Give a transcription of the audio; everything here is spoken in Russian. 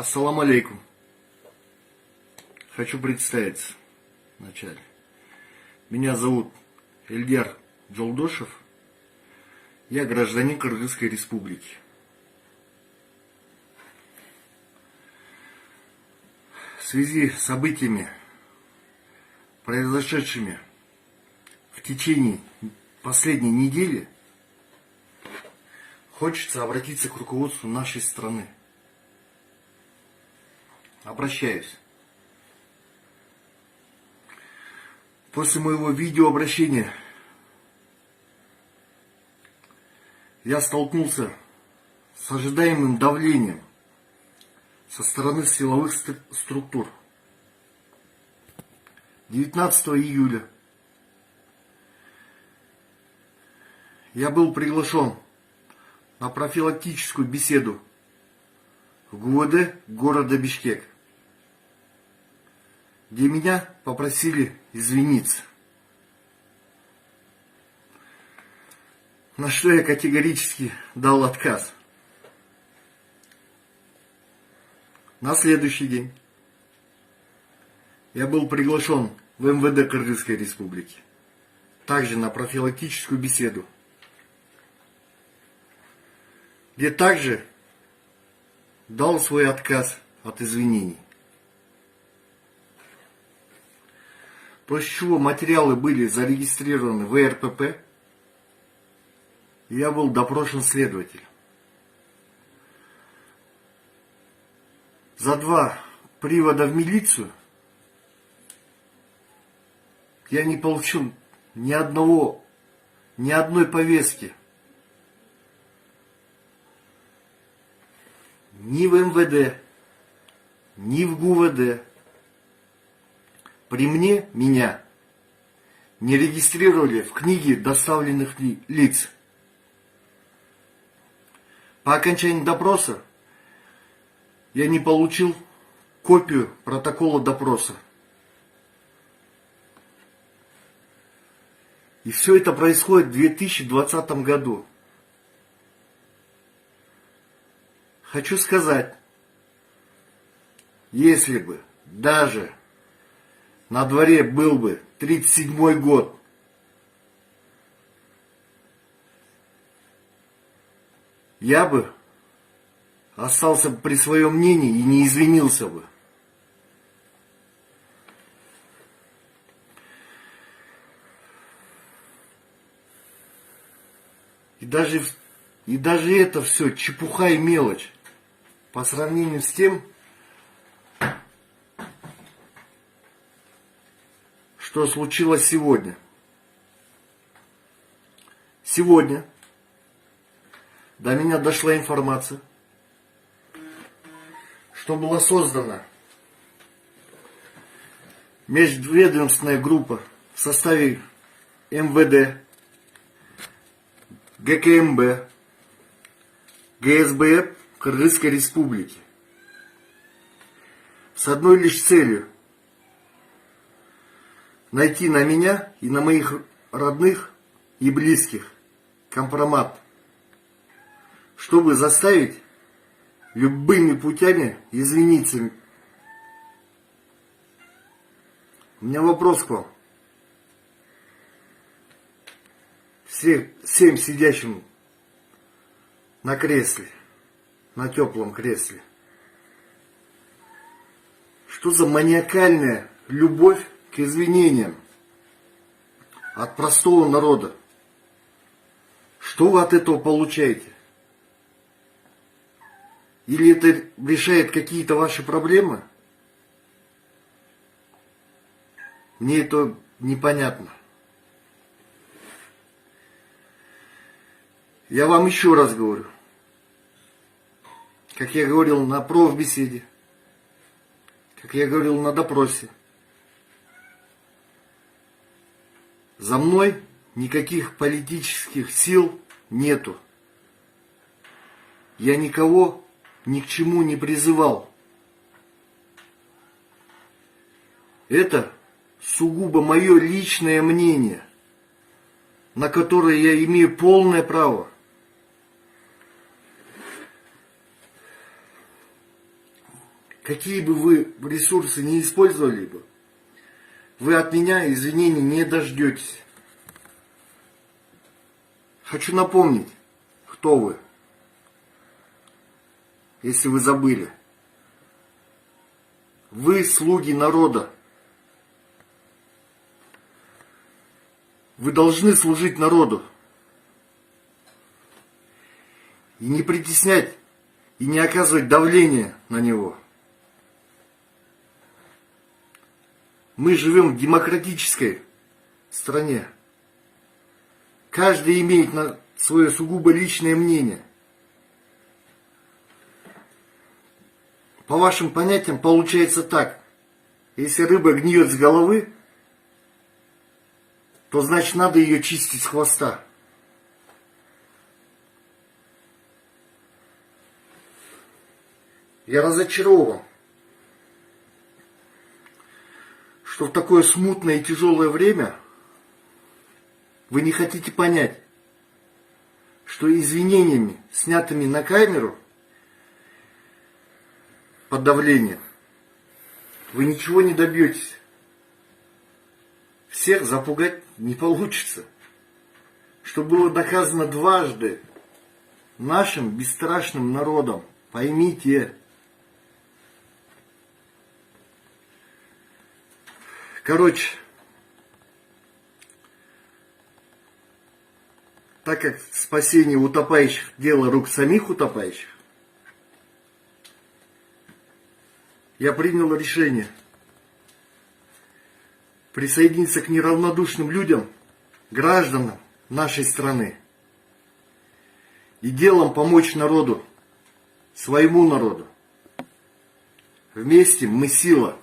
Ассаламу алейкум. Хочу представиться вначале. Меня зовут Эльдар Джолдошев. Я гражданин Кыргызской республики. В связи с событиями, произошедшими в течение последней недели, хочется обратиться к руководству нашей страны. Обращаюсь. После моего видеообращения я столкнулся с ожидаемым давлением со стороны силовых структур. 19 июля я был приглашен на профилактическую беседу в ГУВД города Бишкек, где меня попросили извиниться. На что я категорически дал отказ. На следующий день я был приглашен в МВД Кыргызской республики, также на профилактическую беседу, где также дал свой отказ от извинений. После чего материалы были зарегистрированы в РПП, и я был допрошен следователем. За 2 привода в милицию я не получил ни одной повестки. Ни в МВД, ни в ГУВД. При мне меня не регистрировали в книге доставленных лиц. По окончании допроса я не получил копию протокола допроса. И все это происходит в 2020 году. Хочу сказать, если бы даже на дворе был бы 37-й год, я бы остался при своем мнении и не извинился бы. И даже это все чепуха и мелочь по сравнению с тем, что случилось сегодня. Сегодня до меня дошла информация, что была создана межведомственная группа в составе МВД, ГКМБ, ГСБ Кыргызской республики с одной лишь целью: найти на меня и на моих родных и близких компромат, чтобы заставить любыми путями извиниться. У меня вопрос к вам. Всем сидящим на кресле, на теплом кресле. Что за маниакальная любовь к извинениям от простого народа? Что вы от этого получаете? Или это решает какие-то ваши проблемы? Мне это непонятно. Я вам еще раз говорю, как я говорил на профбеседе, как я говорил на допросе, за мной никаких политических сил нету. Я никого ни к чему не призывал. Это сугубо мое личное мнение, на которое я имею полное право. какие бы вы ресурсы не использовали бы, вы от меня извинений не дождетесь. Хочу напомнить, кто вы, если вы забыли. Вы слуги народа. Вы должны служить народу. И не притеснять, и не оказывать давления на него. Мы живем в демократической стране. Каждый имеет свое сугубо личное мнение. По вашим понятиям получается так. Если рыба гниет с головы, то значит надо ее чистить с хвоста. Я разочарован, что в такое смутное и тяжелое время вы не хотите понять, что извинениями, снятыми на камеру под давлением, вы ничего не добьетесь. Всех запугать не получится. Что было доказано дважды нашим бесстрашным народом. Поймите. Короче, так как спасение утопающих дело рук самих утопающих, я принял решение присоединиться к неравнодушным людям, гражданам нашей страны, и делом помочь народу, своему народу. Вместе мы сила.